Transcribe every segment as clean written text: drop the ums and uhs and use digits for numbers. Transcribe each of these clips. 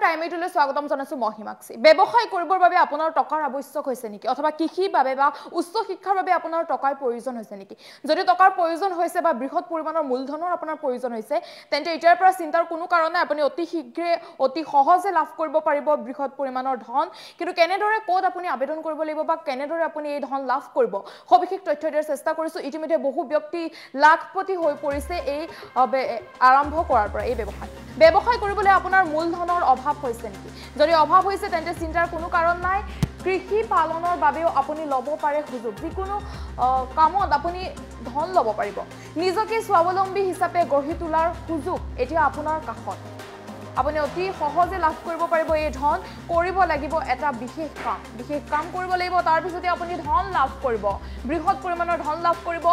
Time এইটোলৈ স্বাগতম জনাইছো মহিমাক্ষী ব্যৱসায় কৰিবৰ বাবে আপোনাৰ টকাৰ আৱশ্যক হৈছে নেকি অথবা কৃষিৰ বাবে বা উচ্চ শিক্ষাৰ বাবে আপোনাৰ টকাৰ প্ৰয়োজন হৈছে নেকি যদি টকাৰ প্ৰয়োজন হৈছে বা বৃহৎ পৰিমাণৰ মূলধনৰ আপোনাৰ প্ৰয়োজন হৈছে তেন্তে এতিয়াৰ পৰা চিন্তাৰ কোনো কাৰণ নাই আপুনি অতি শীঘ্ৰে অতি সহজে লাভ কৰিব পাৰিব বৃহৎ পৰিমাণৰ ধন কিন্তু কেনেদৰে কোড আপুনি আবেদন কৰিব লাগিব বা কেনেদৰে আপুনি এই ধন লাভ কৰিব সবিশেষ তথ্য দিয়াৰ চেষ্টা কৰিছো ইতিমধ্যে বহু ব্যক্তি লাখপতি হৈ পৰিছে এই আৰম্ভ কৰাৰ পৰা এই ব্যৱসায় কৰিবলৈ আপোনাৰ মূলধনৰ অভাৱ হৈছে নেকি যদি অভাৱ হৈছে তেন্তে চিন্তাৰ কোনো কাৰণ নাই কৃষি পালনৰ বাবেও আপুনি ল'ব পাৰে সুযোগ যিকোনো কামত আপুনি ধন ল'ব পাৰিব নিজকে স্বাৱলম্বী হিচাপে গঢ়ি তোলাৰ সুযোগ এতিয়া আপোনাৰ কাষত আপুনি অতি সহজে লাভ কৰিব পাৰিব এই ধন কৰিব লাগিব এটা বিশেষ কাম কৰিব লাগিব তাৰ পিছতে আপুনি ধন লাভ কৰিব বৃহৎ পৰিমাণৰ ধন লাভ কৰিব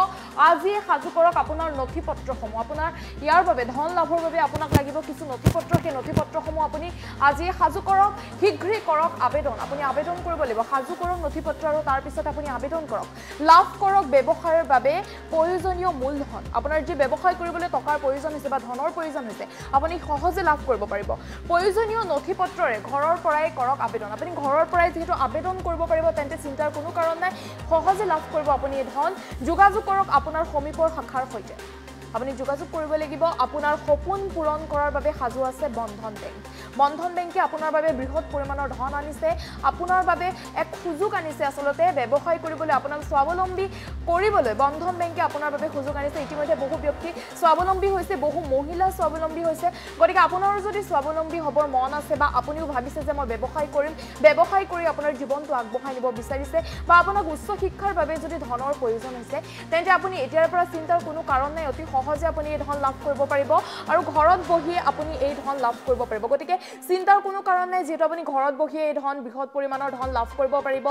আজি সাজু কৰক আপোনাৰ নথিপত্ৰসমূহ আপোনাৰ ইয়াৰ বাবে ধন লাভৰ বাবে আপোনাক লাগিব কিছু নথিপত্ৰ সেই নথিপত্ৰসমূহ আপুনি আজি সাজু কৰক শীঘ্ৰে কৰক আবেদন আপুনি আবেদন কৰিব লাগিব সাজু কৰক নথিপত্ৰ আৰু তাৰ পিছত আপুনি আবেদন কৰক লাভ কৰক ব্যৱসায়ৰ বাবে প্ৰয়োজনীয় মূলধন আপোনাৰ যি ব্যৱসায় কৰিবলৈ টকাৰ প্ৰয়োজন হৈছে বা ধনৰ প্ৰয়োজন হৈছে আপুনি সহজে লাভ কৰিব পাৰিব প্ৰয়োজনীয় নথিপত্ৰৰে ঘৰৰ পৰাই কৰক আবেদন আপুনি ঘৰৰ পৰাই যেহেতু আবেদন কৰিব পাৰিব তেন্তে চিন্তাৰ কোনো কাৰণ নাই সহজে লাভ কৰিব আপুনি এই ধন যোগাযোগ কৰক আপোনাৰ সমীপৰ শাখাৰ সৈতে আপুনি যোগাযোগ কৰিব লাগিব আপোনাৰ সপোন পূৰণ কৰাৰ বাবে সাজু আছে বন্ধন বেংকে আপোনাৰ বাবে বৃহৎ পৰিমাণৰ ধন আনিছে আপোনাৰ বাবে এক সুযোগ আনিছে আসলতে ব্যৱসায় কৰিবলৈ আপোনাক স্বাৱলম্বী কৰিবলৈ বন্ধন বেংকে আপোনাৰ বাবে সুযোগ আনিছে ইতিমধ্যে বহু ব্যক্তি স্বাৱলম্বী হৈছে বহু মহিলা স্বাৱলম্বী হৈছে গতিকে আপোনাৰো যদি স্বাৱলম্বী হ'বৰ মন আছে বা আপুনিও ভাবিছে যে মই ব্যৱসায় কৰিম ব্যৱসায় কৰি আপোনাৰ জীৱনটো আগবঢ়াই নিব বিচাৰিছে বা আপোনাক উচ্চ শিক্ষাৰ বাবে যদি ধনৰ প্ৰয়োজন হৈছে তেন্তে আপুনি এতিয়াৰ পৰা চিন্তাৰ কোনো কাৰণ নাই অতি সহজে আপুনি এই ধন লাভ কৰিব পাৰিব আৰু ঘৰত বহি আপুনি এই ধন লাভ কৰিব পাৰিব গতিকে চিন্তাৰ কোনো কাৰণ নাই যেহেতু আপুনি ঘৰত বহি এই ধন বৃহৎ পৰিমাণৰ ধন লাভ কৰিব পাৰিব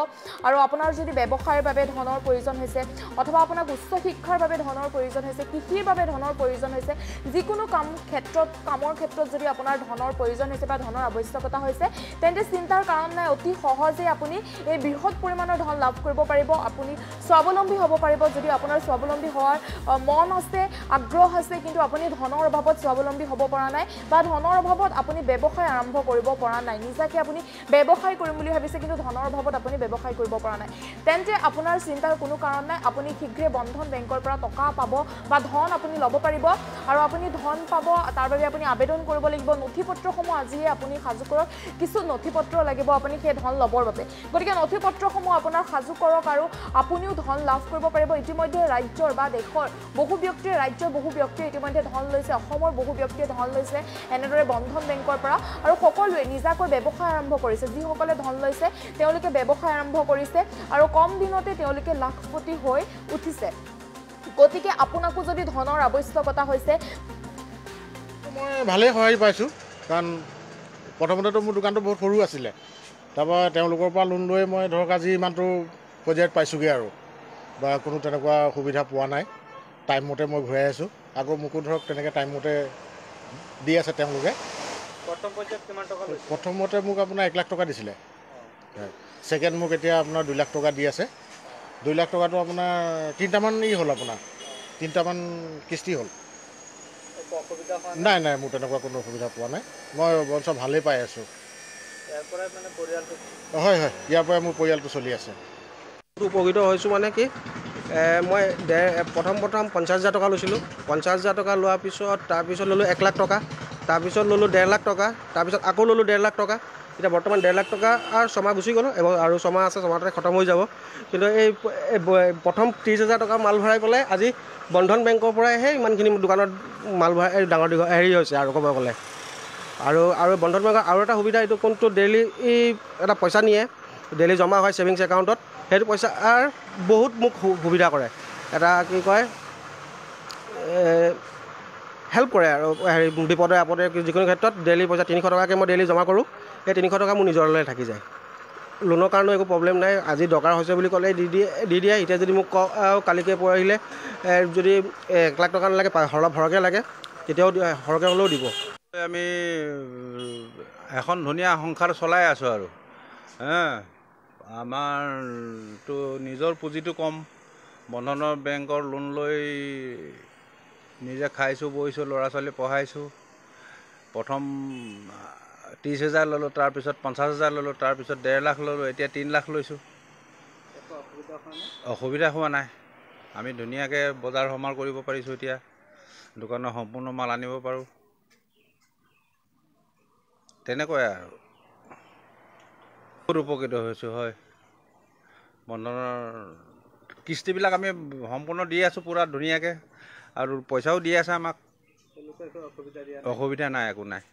আৰু আপোনাৰ যদি ব্যৱসায়ৰ বাবে ধনৰ প্ৰয়োজন হৈছে অথবা আপোনাক উচ্চ শিক্ষাৰ বাবে ধনৰ প্ৰয়োজন হৈছে কৃষিৰ বাবে ধনৰ প্ৰয়োজন হৈছে যিকোনো কামৰ ক্ষেত্ৰত যদি আপোনাৰ ধনৰ প্ৰয়োজন হৈছে বা ধনৰ আৱশ্যকতা হৈছে তেন্তে চিন্তাৰ কাৰণ নাই অতি সহজে আপুনি এই বৃহৎ পৰিমাণৰ ধন লাভ কৰিব পাৰিব আপুনি স্বাৱলম্বী হ'ব পাৰিব যদি আপোনাৰ স্বাৱলম্বী হোৱাৰ মন আছে আগ্ৰহ আছে কিন্তু আপুনি ধনৰ অভাৱত স্বাৱলম্বী হ'ব পৰা নাই বা ধনৰ অভাৱত আপুনি ব্যৱসায় আৰম্ভ কৰিব পৰা নাই নিজাকে আপুনি ব্যৱসায় কৰিম বুলি ভাবিছে কিন্তু ধনৰ অভাৱত আপুনি ব্যৱসায় কৰিব পৰা নাই তেন্তে আপোনাৰ চিন্তাৰ কোনো কাৰণ নাই আপুনি শীঘ্ৰে বন্ধন বেংকৰ পৰা টকা পাব বা ধন আপুনি ল'ব পাৰিব আৰু আপুনি ধন পাব তাৰ বাবে আপুনি আবেদন কৰিব লাগিব নথিপত্ৰসমূহ আজিয়ে আপুনি সাজু কৰক কিছু নথিপত্ৰ লাগিব আপুনি সেই ধন ল'বৰ বাবে গতিকে নথিপত্ৰসমূহ আপোনাৰ সাজু কৰক আৰু আপুনিও ধন লাভ কৰিব পাৰিব ইতিমধ্যে ৰাজ্যৰ বা দেশৰ বহু ব্যক্তিয়ে ইতিমধ্যে ধন লৈছে অসমৰ বহু ব্যক্তিয়ে ধন লৈছে এনেদৰে বন্ধন বেংকৰ পৰা আৰু সকলোৱে নিজাকৈ ব্যৱসায় আৰম্ভ কৰিছে যিসকলে ধন লৈছে তেওঁলোকে ব্যৱসায় আৰম্ভ কৰিছে আৰু কম দিনতে তেওঁলোকে লাখপতি হৈ উঠিছে গতিকে আপোনাকো যদি ধনৰ আৱশ্যকতা হৈছে মই ভালেই সহায় পাইছোঁ কাৰণ প্ৰথমতেতো মোৰ দোকানটো বহুত সৰু আছিলে তাৰপৰা তেওঁলোকৰ পৰা লোন লৈ মই ধৰক আজি ইমানটো পৰ্যায়ত পাইছোঁগৈ আৰু বা কোনো তেনেকুৱা সুবিধা পোৱা নাই টাইম মতে মই ঘূৰাই আছোঁ আকৌ মোকো ধৰক তেনেকৈ টাইম মতে দি আছে তেওঁলোকে প্ৰথমতে মোক আপোনাৰ 1 লাখ টকা দিছিলে ছেকেণ্ড মোক এতিয়া আপোনাৰ 2 লাখ টকা দি আছে 2 লাখ টকাটো আপোনাৰ 3টামান হ'ল আপোনাৰ 3টামান কিস্তি হ'ল নাই মোৰ তেনেকুৱা কোনো অসুবিধা পোৱা নাই মই বৰঞ্চ ভালেই পাই আছোঁ হয় ইয়াৰ পৰাই মোৰ পৰিয়ালটো চলি আছে উপকৃত হৈছোঁ মানে কি মই প্ৰথম 50,000 টকা লৈছিলোঁ 50,000 টকা লোৱাৰ পিছত তাৰপিছত ল'লোঁ 1 লাখ টকা তাৰপিছত ল'লোঁ 1.5 লাখ টকা তাৰপিছত আকৌ ল'লোঁ 1.5 লাখ টকা এতিয়া বৰ্তমান 1.5 লাখ টকা আৰু ছমাহ গুচি গ'লোঁ আৰু ছমাহ আছে ছমাহতে খতম হৈ যাব কিন্তু এই প্ৰথম 30,000 টকা মাল ভৰাই পেলাই আজি বন্ধন বেংকৰ পৰাইহে ইমানখিনি দোকানত মাল ভৰাই ডাঙৰ হৈছে আৰু ক'ব গ'লে আৰু বন্ধন বেংকৰ আৰু এটা সুবিধা এইটো কোনটো ডেইলি এটা পইচা নিয়ে ডেইলি জমা হয় ছেভিংছ একাউণ্টত সেইটো পইচা বহুত মোক সুবিধা কৰে এটা কি কয় হেল্প কৰে আৰু বিপদে আপদে যিকোনো ক্ষেত্ৰত ডেইলি পইচা 300 টকাকৈ মই ডেইলি জমা কৰোঁ সেই 300 টকা মোৰ নিজৰলৈ থাকি যায় লোনৰ কাৰণেও একো প্ৰব্লেম নাই আজি দৰকাৰ হৈছে বুলি ক'লে দি দিয়ে এতিয়া যদি মোক কালিকৈ পৰহিলে যদি 1 লাখ টকা নালাগে অলপ সৰহকৈ লাগে তেতিয়াও সৰহকৈ হ'লেও দিব আমি এখন ধুনীয়া সংসাৰ চলাই আছোঁ আৰু আমাৰতো নিজৰ পুঁজিটো কম বন্ধনৰ বেংকৰ লোন লৈ নিজে খাইছোঁ বৈছোঁ ল'ৰা ছোৱালী পঢ়াইছোঁ প্ৰথম 30,000 ল'লোঁ, তাৰপিছত 50,000 ল'লোঁ, তাৰপিছত 1.5 লাখ ল'লোঁ, এতিয়া 3 লাখ লৈছোঁ। অসুবিধা হোৱা নাই। আমি ধুনীয়াকৈ বজাৰ সমাৰ কৰিব পাৰিছোঁ। এতিয়া দোকানৰ সম্পূৰ্ণ মাল আনিব পাৰোঁ। তেনেকুৱাই আৰু বহুত উপকৃত হৈছোঁ। হয়, বন্ধনৰ কিস্তিবিলাক আমি সম্পূৰ্ণ দি আছোঁ পূৰা ধুনীয়াকৈ, আৰু পইচাও দি আছে আমাক। অসুবিধা নাই, একো নাই।